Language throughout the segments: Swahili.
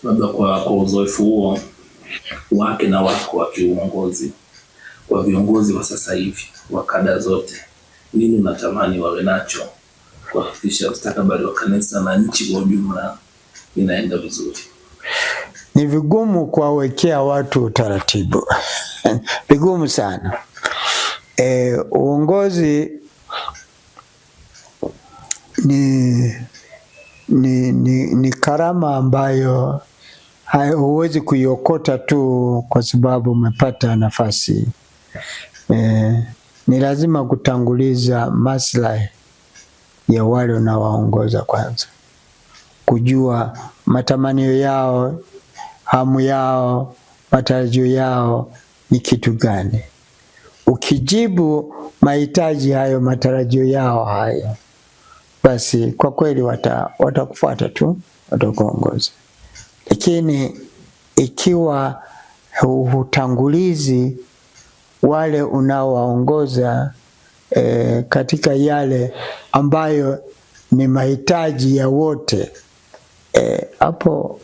Labda kwa uzoefu huo wake na wako wa kiuongozi, kwa viongozi wa sasa hivi wa kada zote, nini unatamani wawe nacho kuhakikisha mustakabali wa kanisa na nchi kwa ujumla inaenda vizuri? Ni vigumu kuwawekea watu utaratibu. Vigumu sana. Uongozi ni karama ambayo huwezi kuiokota tu kwa sababu umepata nafasi. Ni lazima kutanguliza maslahi ya wale unaowaongoza kwanza. Kujua matamanio yao, hamu yao, matarajio yao ni kitu gani. Ukijibu mahitaji hayo, matarajio yao hayo, basi kwa kweli watakufuata tu, watakuongoza. Lakini ikiwa hutangulizi wale unaowaongoza katika yale ambayo ni mahitaji ya wote, hapo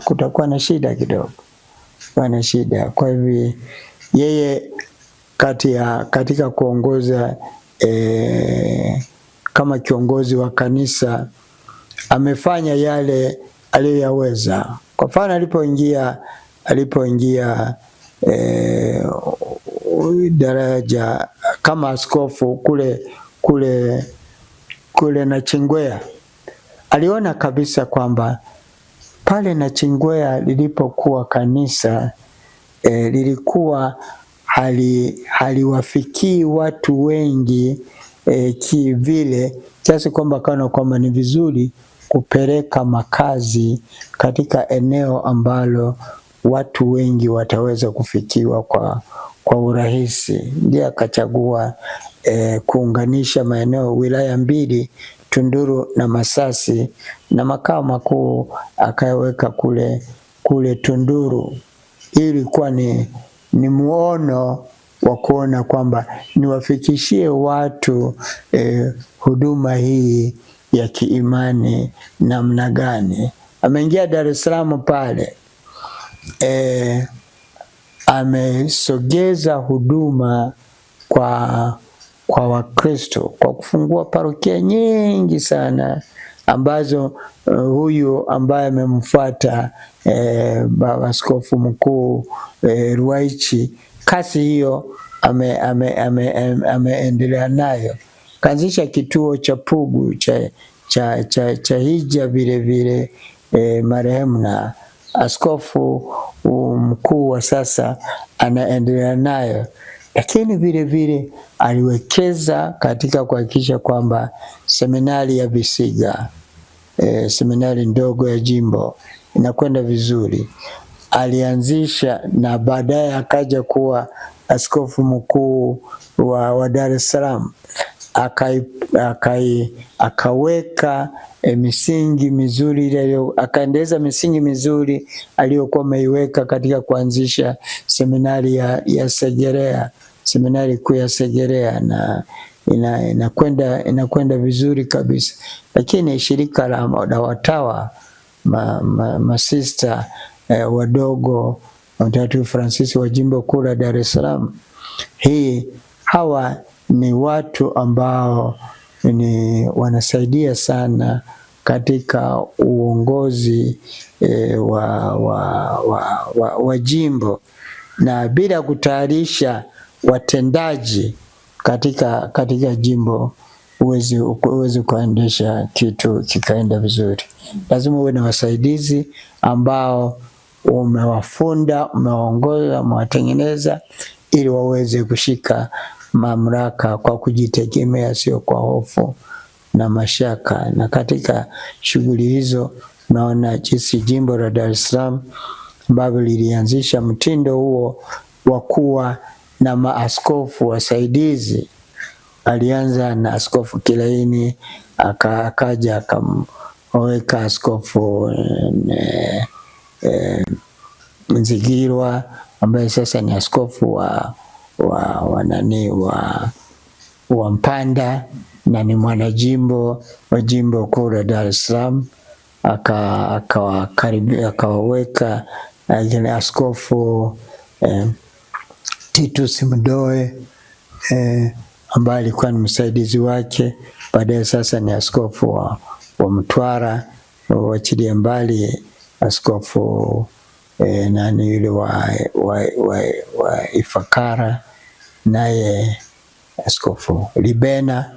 kutakuwa na shida kidogo. Wana shida. Kwa hivyo yeye katika kuongoza kama kiongozi wa kanisa amefanya yale aliyoyaweza. Kwa mfano alipoingia daraja kama askofu kule Nachingwea, aliona kabisa kwamba pale Nachingwea lilipokuwa kanisa lilikuwa haliwafikii watu wengi kivile, kiasi kwamba ni vizuri kupeleka makazi katika eneo ambalo watu wengi wataweza kufikiwa kwa urahisi. Ndiye akachagua kuunganisha maeneo wilaya mbili, Tunduru na Masasi, na makao makuu akaweka kule Tunduru. Hii ilikuwa ni muono wa kuona kwamba niwafikishie watu huduma hii ya kiimani namna gani. Ameingia Dar es Salaam pale, amesogeza huduma kwa Wakristo kwa kufungua parokia nyingi sana ambazo huyu ambaye amemfuata Baba Askofu Mkuu Ruwaichi, kasi hiyo ameendelea nayo. Kaanzisha kituo cha Pugu cha hija vile vile, marehemu na askofu mkuu wa sasa anaendelea nayo. Lakini vile vile aliwekeza katika kuhakikisha kwamba seminari ya Visiga, seminari ndogo ya jimbo, inakwenda vizuri. Alianzisha na baadaye akaja kuwa askofu mkuu wa Dar es Salaam. Akaweka misingi mizuri, akaendeleza misingi mizuri aliyokuwa ameiweka katika kuanzisha seminari ya Segerea, seminari kuu ya Segerea, na inakwenda vizuri kabisa. Lakini shirika la watawa masista wadogo Mtakatifu Francis wa jimbo kuu la Dar es Salaam, hawa ni watu ambao wanasaidia sana katika uongozi wa jimbo, na bila kutayarisha watendaji katika jimbo uwezi kuendesha kitu kikaenda vizuri. Lazima uwe na wasaidizi ambao umewafunda, umewaongoza, umewatengeneza ili waweze kushika mamlaka kwa kujitegemea, sio kwa hofu na mashaka. Na katika shughuli hizo naona jinsi jimbo la Dar es Salaam ambalo lilianzisha mtindo huo wa kuwa na maaskofu wasaidizi. Alianza na Askofu Kilaini, akaja akamweka Askofu Nzigirwa ambaye sasa ni askofu wa Mpanda na ni mwanajimbo wa jimbo kuu la Dar es Salaam. akawaweka Askofu Titus Mdoe ambaye alikuwa ni msaidizi wake, baadaye sasa ni askofu wa Mtwara, wachilie mbali askofu nani yule wa Ifakara, naye askofu Libena.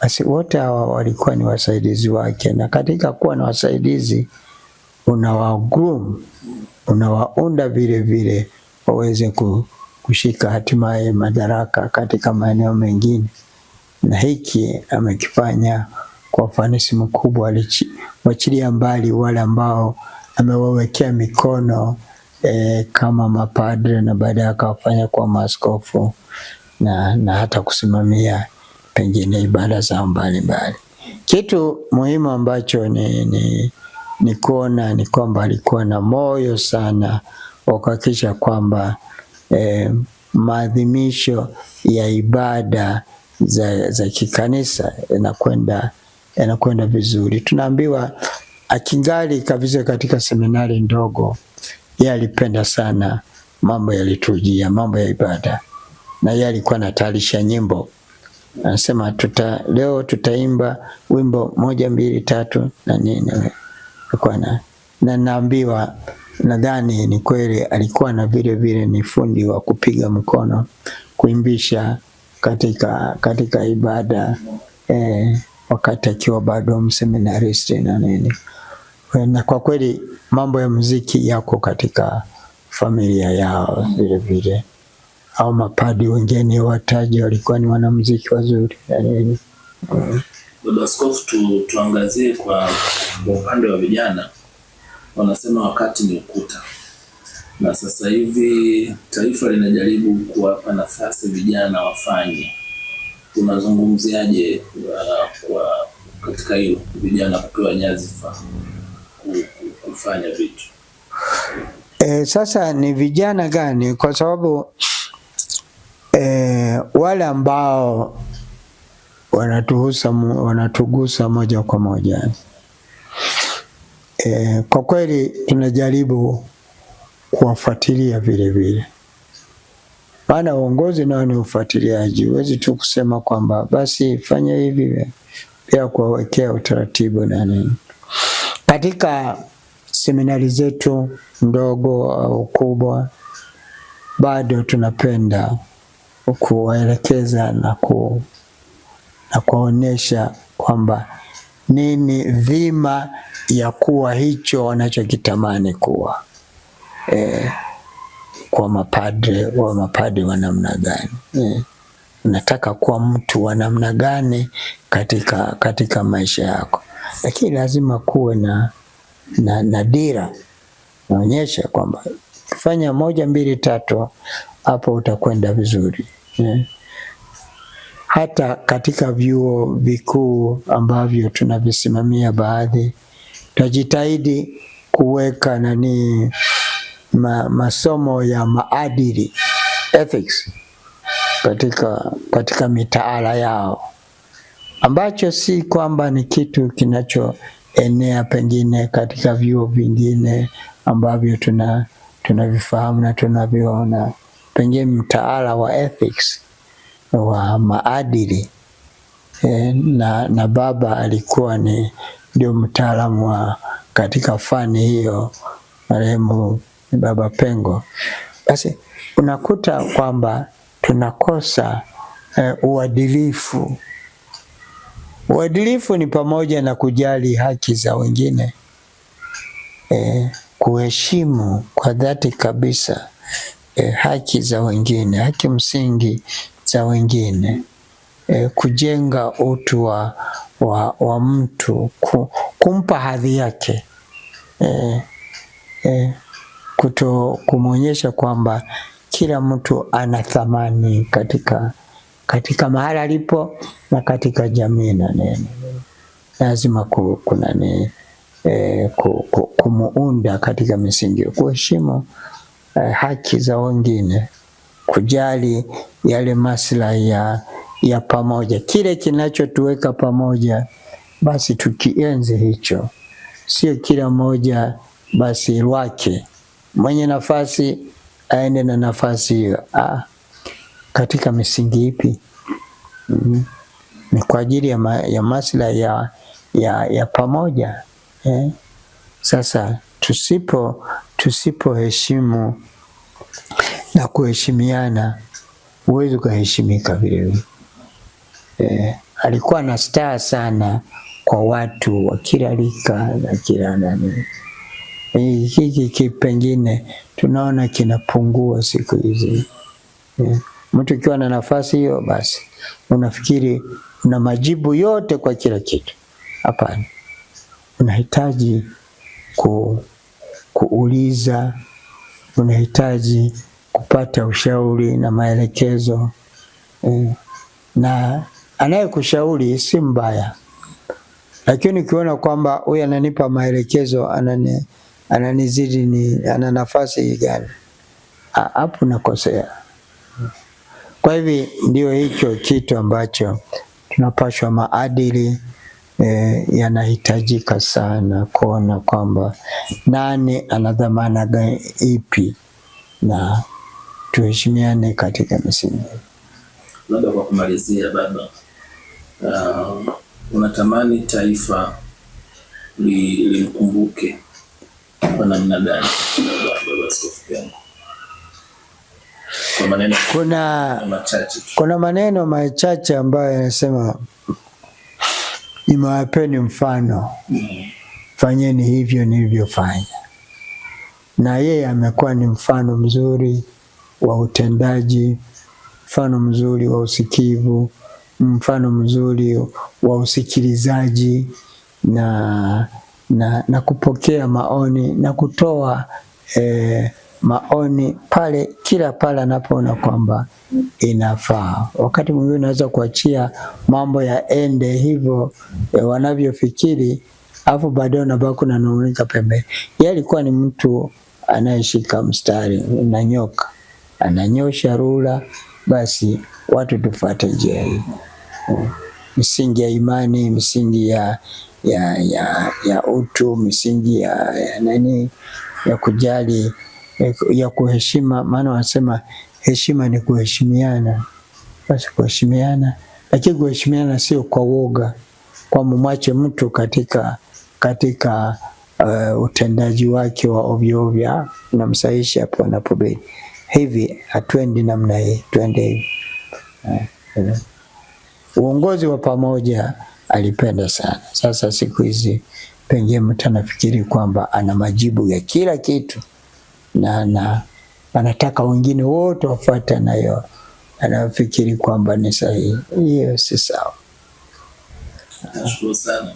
Basi wote hawa walikuwa ni wasaidizi wake, na katika kuwa na wasaidizi unawagroom, unawaunda vile vile waweze kushika hatimaye madaraka katika maeneo mengine, na hiki amekifanya kwa ufanisi mkubwa, wachilia mbali wale ambao amewawekea mikono kama mapadre, na baadaye akawafanya kwa maaskofu na hata kusimamia pengine ibada za mbalimbali. Kitu muhimu ambacho ni kuona ni kwamba alikuwa na moyo sana wa kuhakikisha kwamba maadhimisho ya ibada za kikanisa yanakwenda vizuri. Tunaambiwa akingali kabisa katika seminari ndogo, yeye alipenda sana mambo ya liturujia, mambo ya ibada, na yeye alikuwa anatayarisha nyimbo. Anasema leo tutaimba wimbo 1 2 3 na nini. Na naambiwa, nadhani ni kweli, alikuwa na vile vile ni fundi wa kupiga mkono, kuimbisha katika ibada wakati akiwa bado mseminaristi na nini. Na kwa kweli mambo ya muziki yako katika familia yao vile vile. Au mapadi wengine wataji walikuwa ni wanamuziki wazuri. Baba Askofu, tuangazie kwa upande wa vijana. Wanasema wakati ni ukuta, na sasa hivi taifa linajaribu kuwapa nafasi vijana wafanye. Unazungumziaje kwa katika hilo, vijana kupewa nyadhifa kufanya vitu? Sasa ni vijana gani? Kwa sababu wale ambao wanatugusa moja kwa moja, kwa kweli tunajaribu kuwafuatilia vile vile, maana uongozi nao ni ufuatiliaji. Huwezi tu kusema kwamba basi fanya hivi, pia kuwawekea utaratibu na nini. Katika seminari zetu ndogo au kubwa, bado tunapenda kuwaelekeza na kuwaonyesha kwamba nini dhima ya kuwa hicho wanachokitamani kuwa. Kwa mapadre wa namna gani, unataka kuwa mtu wa namna gani katika maisha yako, lakini lazima kuwe na dira, naonyesha kwamba kufanya 1 2 3 hapo utakwenda vizuri. Hata katika vyuo vikuu ambavyo tunavisimamia baadhi, tutajitahidi kuweka masomo ya maadili, ethics, katika mitaala yao, ambacho si kwamba ni kitu kinachoenea pengine katika vyuo vingine ambavyo tunavifahamu na tunaviona. Pengine mtaala wa ethics, wa maadili, na baba alikuwa ndio mtaalamu wa katika fani hiyo, marehemu Baba Pengo. Basi unakuta kwamba tunakosa uadilifu. Uadilifu ni pamoja na kujali haki za wengine, kuheshimu kwa dhati kabisa haki za wengine, haki msingi za wengine, kujenga utu wa mtu, kumpa hadhi yake, kumwonyesha kwamba kila mtu ana thamani katika mahali alipo na katika jamii na neno. Lazima kumuunda katika misingi ya kuheshimu haki za wengine, kujali yale maslahi ya pamoja, kile kinachotuweka pamoja, basi tukienzi hicho. sio kila mmoja basi lwake. Mwenye nafasi aende na nafasi hiyo. Katika misingi ipi? Ni kwa ajili ya maslahi ya pamoja. Sasa tusipoheshimu na kuheshimiana, huwezi kuheshimika vile. Alikuwa na staa sana kwa watu wa kila rika na kila nani. Hiki pengine tunaona kinapungua siku hizi. Mtu ukiwa na nafasi hiyo, basi unafikiri una majibu yote kwa kila kitu. Hapana, unahitaji kuuliza, unahitaji kupata ushauri na maelekezo. Na anayekushauri si mbaya, lakini ukiona kwamba huyu ananipa maelekezo, ananizidi, ana nafasi gani, hapo nakosea. Kwa hivi ndio hicho kitu ambacho tunapashwa, maadili yanahitajika sana, kuona kwamba nani ana dhamana ipi, na tuheshimiane katika misingi. Labda kwa kumalizia, baba, unatamani taifa limkumbuke kwa namna gani, baba Askofu Pengo? Kuna maneno machache ambayo yanasema, nimewapeni mfano, fanyeni hivyo nilivyofanya. Na yeye amekuwa ni mfano mzuri wa utendaji, mfano mzuri wa usikivu, mfano mzuri wa usikilizaji na kupokea maoni na kutoa maoni kila pale anapoona kwamba inafaa. Wakati mwingine unaweza kuachia mambo yaende hivyo wanavyofikiri, afu baadaye unabaki unanung'unika pembeni. Yeye alikuwa ni mtu anayeshika mstari na nyoka, ananyosha rula, basi watu tufuate njia hii. Misingi ya imani, misingi ya utu, misingi ya nani, ya kujali, ya kuheshima. Maana wanasema heshima ni kuheshimiana. Basi kuheshimiana, lakini kuheshimiana sio kwa woga, kwa mwache mtu katika utendaji wake wa ovyo ovyo, unamsahihisha hapo anapobidi. Hivi hatuendi namna hii, tuende hivi. Uongozi wa pamoja alipenda sana. Sasa siku hizi pengine mtu anafikiri kwamba ana majibu ya kila kitu, na anataka wengine wote wafuate nayo, anafikiri kwamba ni sahihi. Hiyo si sawa. Nashukuru sana.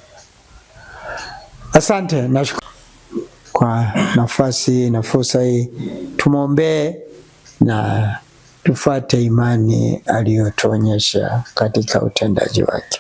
Asante, nashukuru kwa nafasi na fursa hii. Tumwombee na tufuate imani aliyotuonyesha katika utendaji wake.